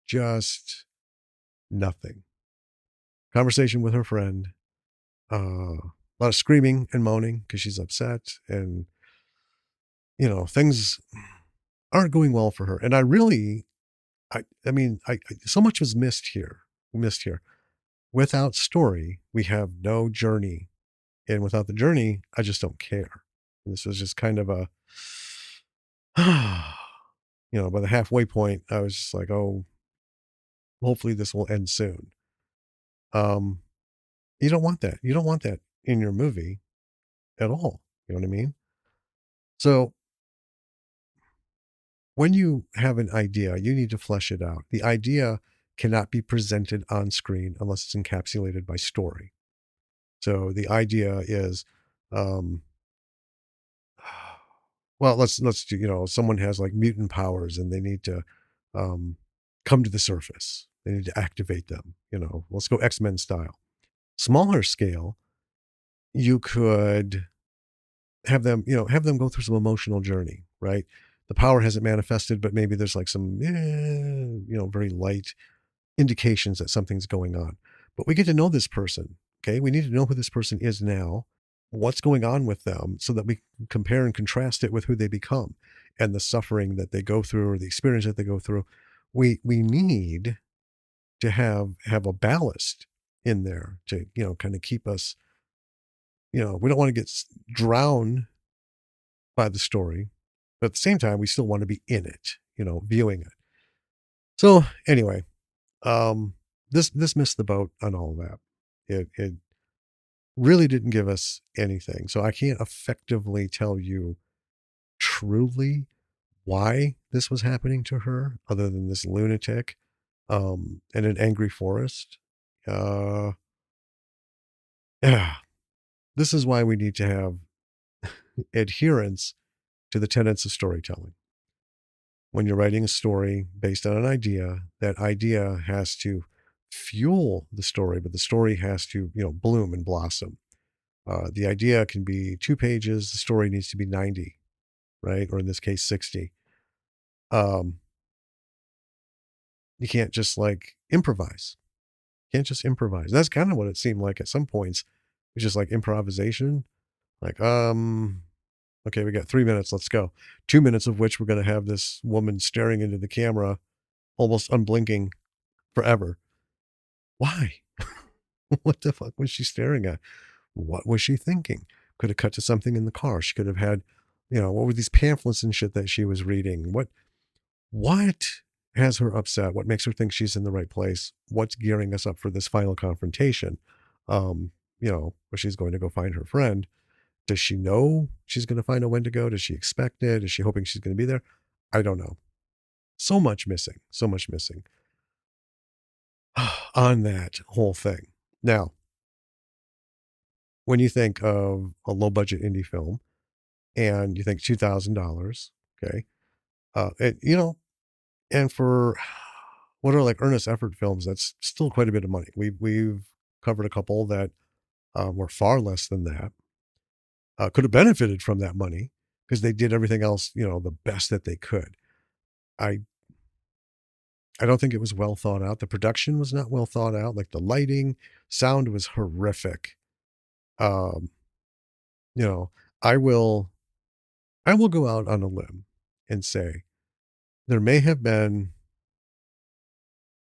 Just nothing. Conversation with her friend. A lot of screaming and moaning because she's upset. And, things aren't going well for her. And I so much was missed here. Without story, we have no journey. And without the journey, I just don't care. And this was just kind of a, by the halfway point, I was just like, oh, hopefully this will end soon. Um, you don't want that. You don't want that in your movie at all. You know what I mean? So when you have an idea, you need to flesh it out. The idea cannot be presented on screen unless it's encapsulated by story. So the idea is, um, well, let's do, someone has like mutant powers and they need to um, come to the surface. They need to activate them. Let's go X-Men style. Smaller scale, you could have them go through some emotional journey, right? The power hasn't manifested, but maybe there's like some, very light indications that something's going on. But we get to know this person. Okay. We need to know who this person is now, what's going on with them so that we can compare and contrast it with who they become and the suffering that they go through or the experience that they go through. We need to have a ballast in there to, kind of keep us, we don't want to get drowned by the story, but at the same time, we still want to be in it, viewing it. So anyway, this missed the boat on all of that. It really didn't give us anything. So I can't effectively tell you truly why this was happening to her other than this lunatic in an angry forest. Uh, yeah, this is why we need to have adherence to the tenets of storytelling. When you're writing a story based on an idea, that idea has to fuel the story, but the story has to, bloom and blossom. The idea can be 2 pages. The story needs to be 90, right? Or in this case, 60. Um, you can't just like improvise. You can't just improvise. That's kind of what it seemed like at some points. It's just like improvisation. Like, Okay, we got 3 minutes. Let's go. 2 minutes of which we're going to have this woman staring into the camera, almost unblinking forever. Why? What the fuck was she staring at? What was she thinking? Could have cut to something in the car. She could have had, what were these pamphlets and shit that she was reading? What has her upset? What makes her think she's in the right place? What's gearing us up for this final confrontation? Where she's going to go find her friend. Does she know she's going to find a Wendigo? Does she expect it? Is she hoping she's going to be there? I don't know. So much missing. So much missing on that whole thing. Now, when you think of a low budget indie film and you think $2,000, okay, and for what are like earnest effort films, that's still quite a bit of money. We've covered a couple that were far less than that. Could have benefited from that money because they did everything else, the best that they could. I I don't think it was well thought out. The production was not well thought out. Like the lighting, sound was horrific. Um, you know, I will I will go out on a limb and say there may have been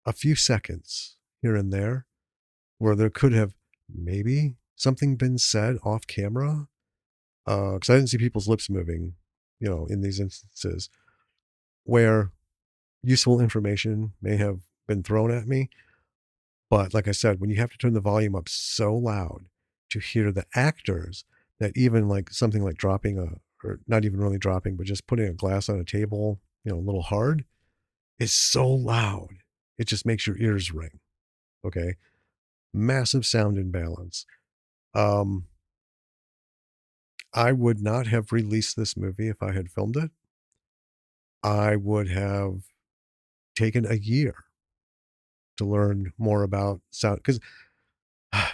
a few seconds here and there where there could have maybe something been said off camera. Because I didn't see people's lips moving, in these instances where useful information may have been thrown at me. But like I said, when you have to turn the volume up so loud to hear the actors, that even like something like dropping or not even really dropping, but just putting a glass on a table, a little hard, is so loud. It just makes your ears ring. Okay. Massive sound imbalance. Um, I would not have released this movie if I had filmed it. I would have taken a year to learn more about sound because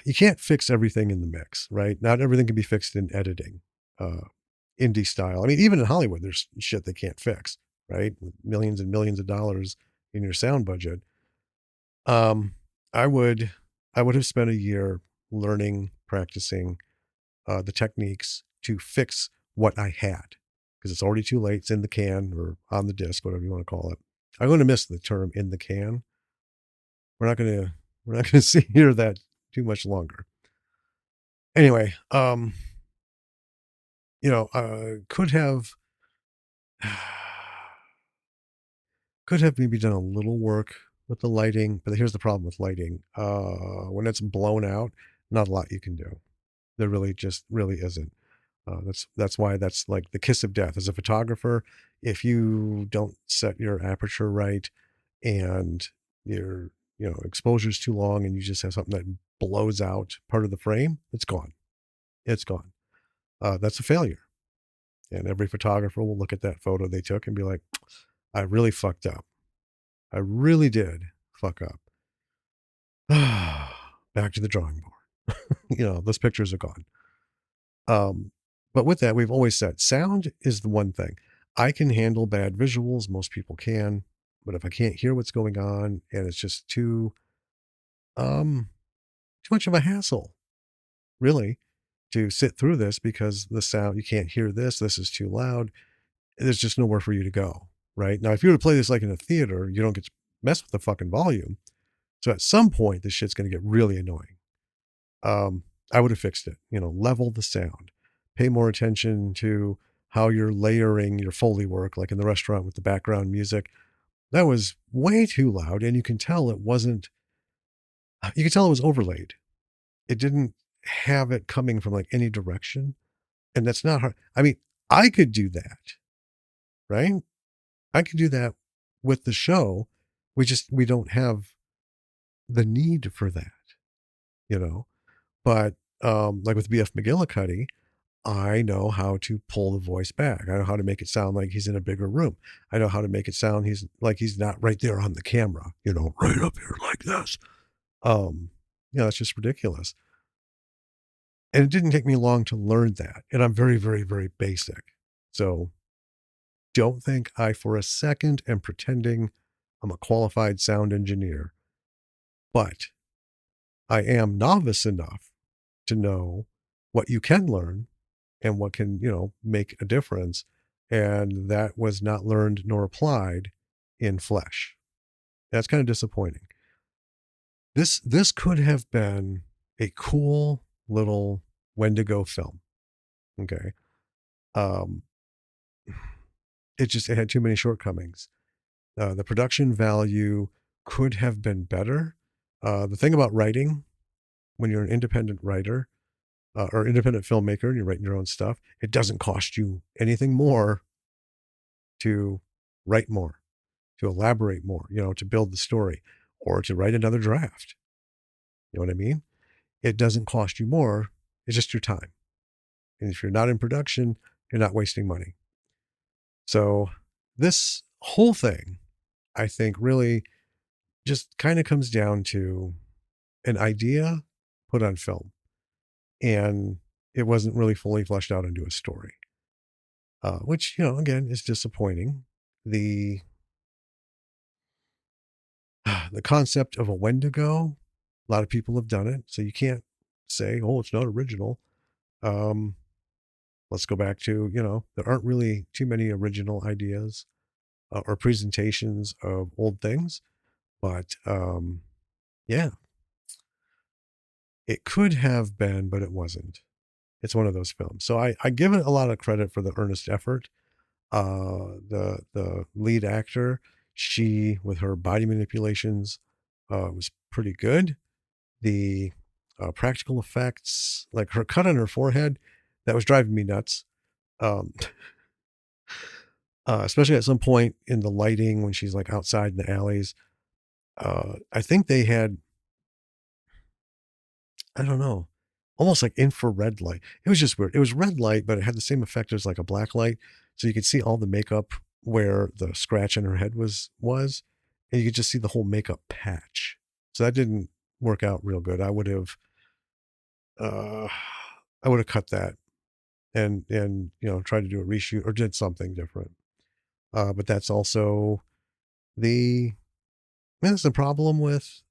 you can't fix everything in the mix, right? Not everything can be fixed in editing, indie style. I mean, even in Hollywood, there's shit they can't fix, right? With millions and millions of dollars in your sound budget. Um, I would, I would have spent a year learning, practicing the techniques to fix what I had because it's already too late. It's in the can or on the disc, whatever you want to call it. I'm going to miss the term "in the can." We're not going to we're not going to see hear that too much longer. Anyway, could have could have maybe done a little work with the lighting, but here's the problem with lighting. When it's blown out, not a lot you can do. There really just really isn't. That's why that's like the kiss of death as a photographer. If you don't set your aperture right and your exposure's too long and you just have something that blows out part of the frame, it's gone. It's gone. That's a failure. And every photographer will look at that photo they took and be like, I really fucked up. I really did fuck up. Back to the drawing board. Those pictures are gone. But with that, we've always said sound is the one thing. I can handle bad visuals. Most people can. But if I can't hear what's going on and it's just too much of a hassle, really, to sit through this because the sound, you can't hear this. This is too loud. There's just nowhere for you to go. Right now, if you were to play this like in a theater, you don't get to mess with the fucking volume. So at some point, this shit's going to get really annoying. I would have fixed it, level the sound, pay more attention to how you're layering your Foley work, like in the restaurant with the background music. That was way too loud. And you can tell it wasn't, you can tell it was overlaid. It didn't have it coming from like any direction. And that's not hard. I mean, I could do that, right? I could do that with the show. We don't have the need for that, you know? But like with BF McGillicuddy, I know how to pull the voice back. I know how to make it sound like he's in a bigger room. I know how to make it sound he's not right there on the camera, right up here like this. That's just ridiculous. And it didn't take me long to learn that. And I'm very, very, very basic. So don't think I for a second am pretending I'm a qualified sound engineer, but I am novice enough to know what you can learn and what can, make a difference. And that was not learned nor applied in flesh. That's kind of disappointing. This could have been a cool little Wendigo film. Okay. Um, it had too many shortcomings. The production value could have been better. The thing about writing, when you're an independent writer or independent filmmaker and you're writing your own stuff, it doesn't cost you anything more to write more, to elaborate more, to build the story, or to write another draft. You know what I mean? It doesn't cost you more. It's just your time. And if you're not in production, you're not wasting money. So this whole thing, I think, really just kind of comes down to an idea put on film, and it wasn't really fully fleshed out into a story, which, again, is disappointing. The the concept of a Wendigo, a lot of people have done it, so you can't say, oh, it's not original. Let's go back to, there aren't really too many original ideas or presentations of old things, but yeah, it could have been, but it wasn't. It's one of those films. So I give it a lot of credit for the earnest effort. The lead actor, she, with her body manipulations, was pretty good. The practical effects, like her cut on her forehead, that was driving me nuts. Um, especially at some point in the lighting when she's like outside in the alleys. I think they had, I don't know, almost like infrared light. It was just weird. It was red light, but it had the same effect as like a black light. So you could see all the makeup where the scratch in her head was, and you could just see the whole makeup patch. So that didn't work out real good. Uh, I would have cut that and tried to do a reshoot or did something different. But that's also the that's the problem with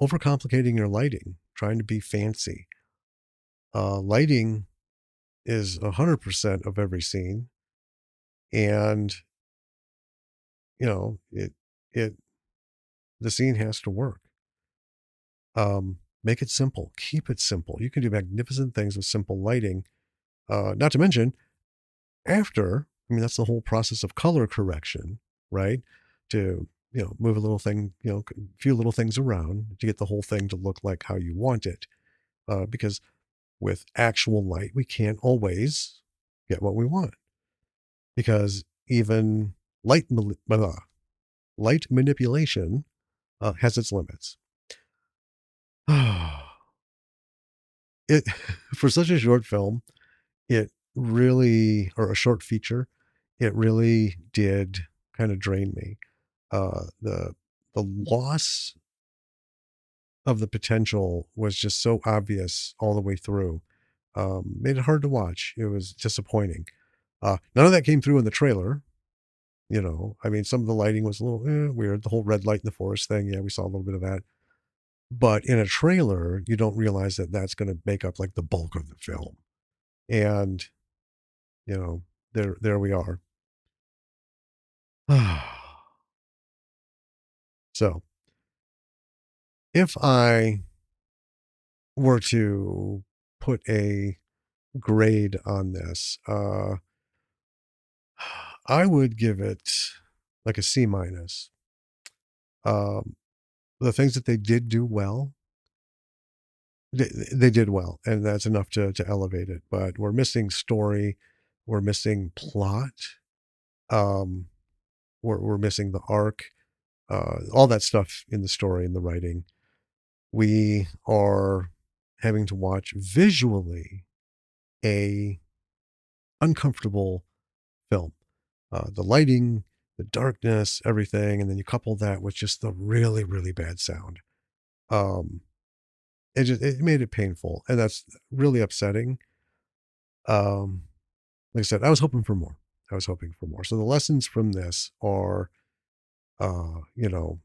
overcomplicating your lighting, trying to be fancy. Lighting is 100% of every scene, and it it the scene has to work. Make it simple, keep it simple. You can do magnificent things with simple lighting. Not to mention, that's the whole process of color correction, right? To move a little thing, a few little things around to get the whole thing to look like how you want it. Because with actual light, we can't always get what we want, because even light manipulation has its limits. It for such a short film, it really, or a short feature, it really did kind of drain me. The loss of the potential was just so obvious all the way through. Made it hard to watch. It was disappointing. None of that came through in the trailer. Some of the lighting was a little weird. The whole red light in the forest thing, yeah, we saw a little bit of that. But in a trailer, you don't realize that that's going to make up like the bulk of the film. And there we are. So, if I were to put a grade on this, I would give it like a C minus. Um, the things that they did do well, they did well, and that's enough to elevate it. But we're missing story, we're missing plot, um, we're missing the arc, all that stuff in the story and the writing. We are having to watch visually a uncomfortable film. The lighting, the darkness, everything, and then you couple that with just the really, really bad sound. Um, it made it painful, and that's really upsetting. Um, like I said, I was hoping for more. I was hoping for more. So the lessons from this are, uh, you know,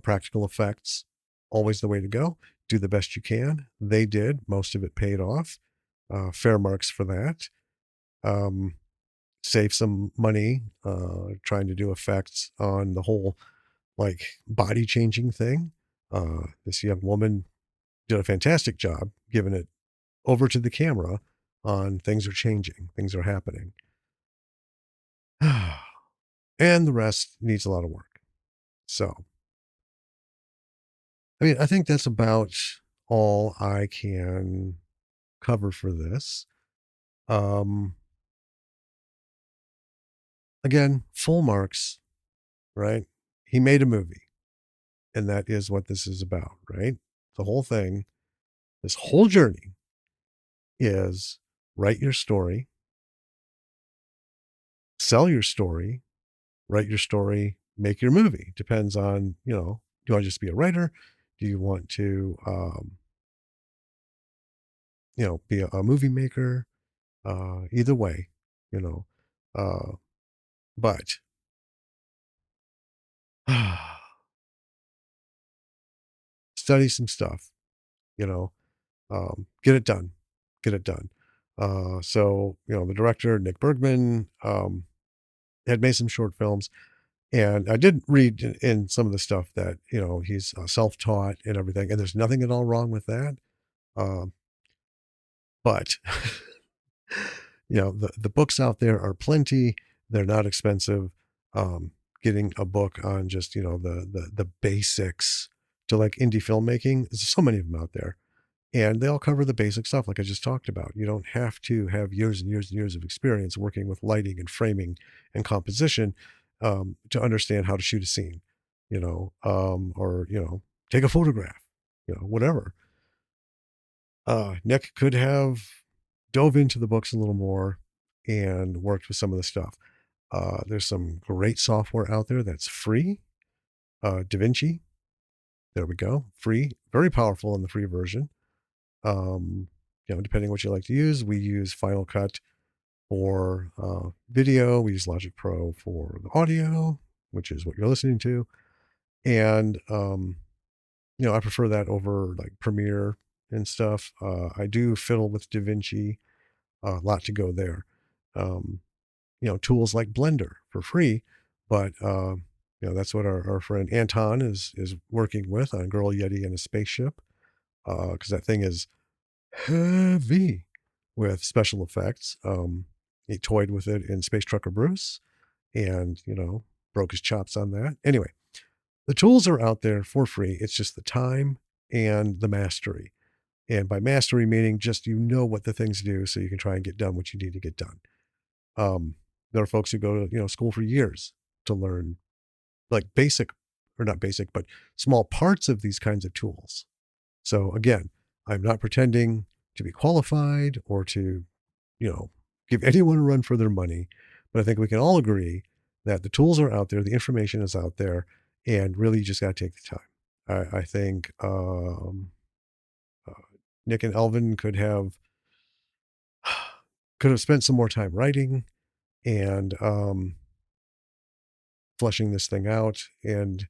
practical effects, always the way to go. do the best you can. They did. Most of it paid off. Fair marks for that. Um, Save some money trying to do effects on the whole like body changing thing. This young woman did a fantastic job giving it over to the camera on things are changing, things are happening. And the rest needs a lot of work. So, I mean, I think that's about all I can cover for this. Um, Again, full marks, right? He made a movie, and that is what this is about, right? The whole thing, this whole journey is write your story, sell your story, write your story, make your movie. Depends on, do you want to just be a writer? Do you want to, be a movie maker? Either way, you know, uh, but study some stuff, you know, get it done, get it done. So, the director, Nick Bergman, had made some short films. And I did read in some of the stuff that, he's self-taught and everything, and there's nothing at all wrong with that. Um, but, the books out there are plenty. They're not expensive. Um, Getting a book on just, the basics to like indie filmmaking, there's so many of them out there. And they all cover the basic stuff like I just talked about. You don't have to have years and years and years of experience working with lighting and framing and composition to understand how to shoot a scene, or, take a photograph, whatever. Nick could have dove into the books a little more and worked with some of the stuff. There's some great software out there that's free. DaVinci, there we go, free, very powerful in the free version. Depending what you like to use, we use Final Cut for video. We use Logic Pro for the audio, which is what you're listening to. And, I prefer that over like Premiere and stuff. I do fiddle with DaVinci, a lot to go there. Um, Tools like Blender for free, but, that's what our friend Anton is working with on Girl Yeti and a Spaceship. Cause that thing is heavy with special effects. He toyed with it in Space Trucker Bruce and, broke his chops on that. Anyway, the tools are out there for free. It's just the time and the mastery. And by mastery, meaning just what the things do so you can try and get done what you need to get done. There are folks who go to, school for years to learn like basic, or not basic, but small parts of these kinds of tools. So again, I'm not pretending to be qualified or to, give anyone a run for their money, but I think we can all agree that the tools are out there, the information is out there, and really you just got to take the time. I think uh, Nick and Elvin could have spent some more time writing and fleshing this thing out, and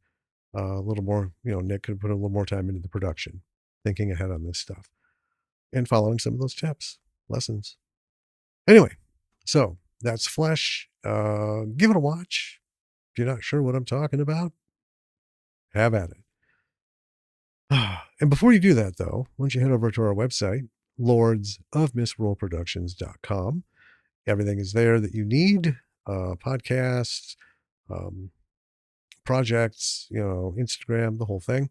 a little more, Nick could put a little more time into the production, thinking ahead on this stuff and following some of those tips, lessons. Anyway, so that's Flesh. Give it a watch. If you're not sure what I'm talking about, have at it. And before you do that, though, why don't you head over to our website, lordsofmissrollproductions.com. Everything is there that you need, podcasts, um, projects, Instagram, the whole thing.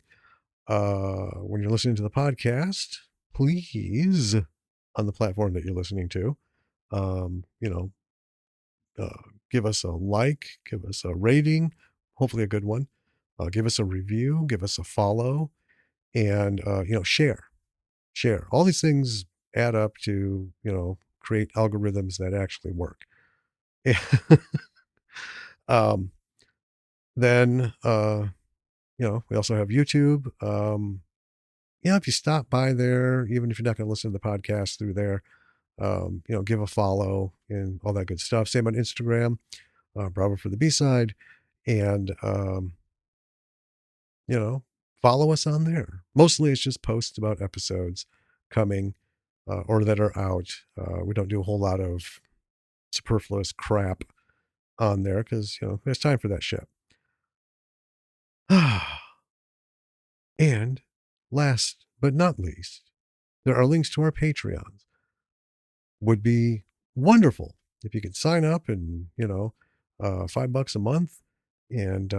When you're listening to the podcast, please, on the platform that you're listening to, um, you know, give us a like, give us a rating, hopefully a good one. Give us a review, give us a follow, and, share. All these things add up to, create algorithms that actually work. um, then, we also have YouTube. If you stop by there, even if you're not going to listen to the podcast through there, give a follow and all that good stuff. Same on Instagram, Bravo for the B-side. And, you know, follow us on there. Mostly it's just posts about episodes coming or that are out. We don't do a whole lot of superfluous crap on there because, there's time for that shit. And last but not least, there are links to our Patreons. Would be wonderful if you could sign up and, $5 a month and,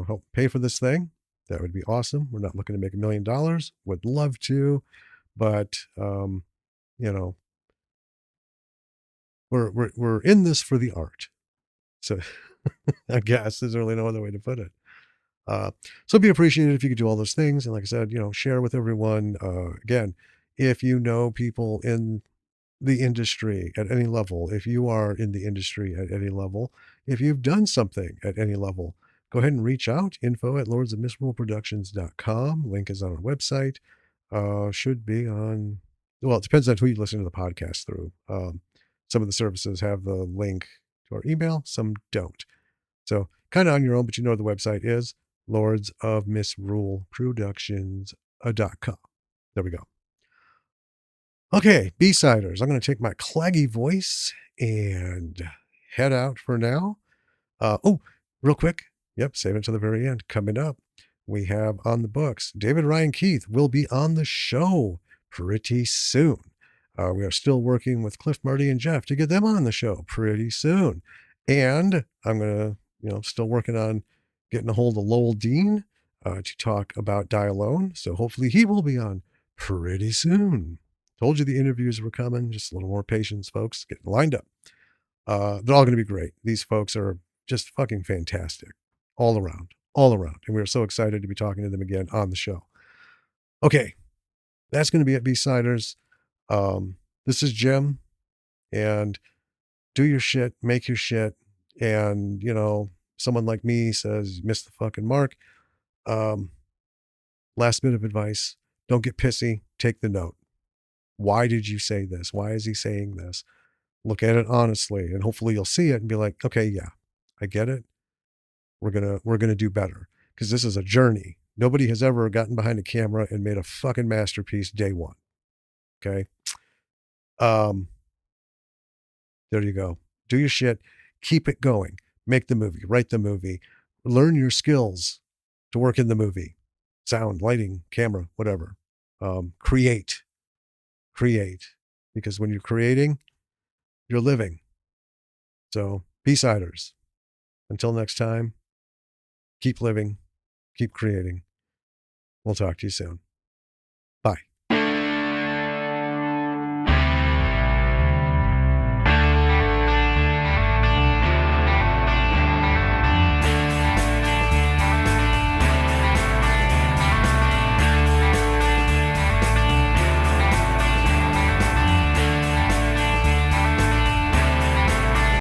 help pay for this thing. That would be awesome. We're not looking to make $1 million. Would love to, but, you know, we're in this for the art. So I guess there's really no other way to put it. So it'd be appreciated if you could do all those things. And like I said, share with everyone. Again, if you know people in the industry at any level, if you are in the industry at any level, if you've done something at any level, go ahead and reach out. Info at lordsofmisruleproductions.com. Link is on our website. Should be on, well, it depends on who you listen to the podcast through. Some of the services have the link to our email, some don't. So kind of on your own, but the website is lordsofmisruleproductions.com. There we go. Okay, B-siders. I'm going to take my claggy voice and head out for now. Real quick. Yep, save it to the very end. Coming up, we have on the books, David Ryan Keith will be on the show pretty soon. We are still working with Cliff, Marty, and Jeff to get them on the show pretty soon. And I'm going to, still working on getting a hold of Lowell Dean to talk about Die Alone. So hopefully he will be on pretty soon. Told you the interviews were coming. Just a little more patience, folks. Getting lined up. They're all going to be great. These folks are just fucking fantastic. All around. And we're so excited to be talking to them again on the show. Okay. That's going to be it, B-siders. This is Jim. And do your shit. Make your shit. And, someone like me says, miss the fucking mark. Last bit of advice. Don't get pissy. Take the note. Why did you say this? Why is he saying this? Look at it honestly, and hopefully you'll see it and be like, okay, yeah, I get it. We're gonna do better because this is a journey. Nobody has ever gotten behind a camera and made a fucking masterpiece day one. Okay. There you go. Do your shit. Keep it going. Make the movie. Write the movie. Learn your skills to work in the movie. Sound, lighting, camera, whatever. Create. Because when you're creating, you're living. So, B-siders, until next time, keep living, keep creating. We'll talk to you soon.